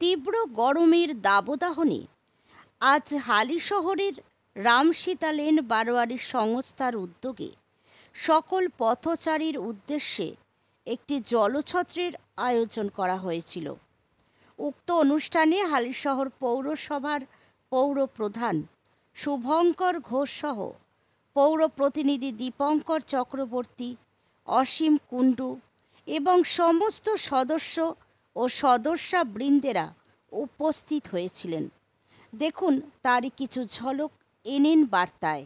তীব্র গরমের দাবদাহনে আজ হালিশহরের রামসীতা লেন বারোয়ারি সংস্থার উদ্যোগে সকল পথচারীর উদ্দেশ্যে একটি জলছত্রের আয়োজন করা হয়েছিল। উক্ত অনুষ্ঠানে হালিশহর পৌরসভার পৌর প্রধান শুভঙ্কর ঘোষ সহ পৌর প্রতিনিধি দীপঙ্কর চক্রবর্তী, অসীম কুণ্ডু এবং সমস্ত সদস্য ও সদস্যবৃন্দেরা উপস্থিত হয়েছিলেন। দেখুন তারই কিছু ঝলক এনএন বার্তায়।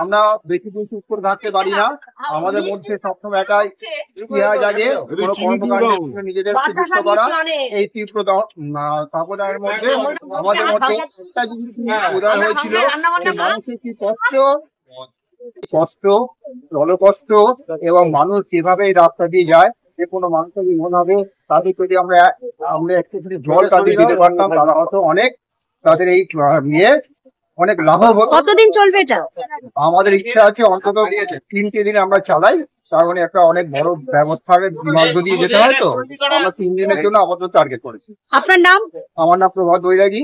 আমরা বেশি দিন চুপ করে থাকতে পারি না। আমাদের মধ্যে সবসময় এটাই ইতিহাস জাগে কোনো কর্মকাণ্ডের নিজেদেরকে যুক্ত করা। এই তীব্র তাপদাহের মধ্যে আমাদের মধ্যে একটা জিনিস উদয় হয়েছিল যে মানুষের কি কষ্ট, জলকষ্ট এবং মানুষ যেভাবে এই রাস্তা দিয়ে যায়, যে কোনো মানুষের মনে হবে তাদের যদি আমরা একটু জল তাদের দিতে পারতাম, তারা হয়তো অনেক তাদের এই নিয়ে অনেক লাভ হবে। কতদিন চলবে এটা? আমাদের ইচ্ছা আছে অন্তত 3টে দিন আমরা চালাই, তার মানে একটা অনেক বড় ব্যবস্থা যদি যেতে হয়, তো আমরা 3 দিনের জন্য আপাতত টার্গেট করেছি। আপনার নাম? আমার নাম প্রভাত বৈরাগী।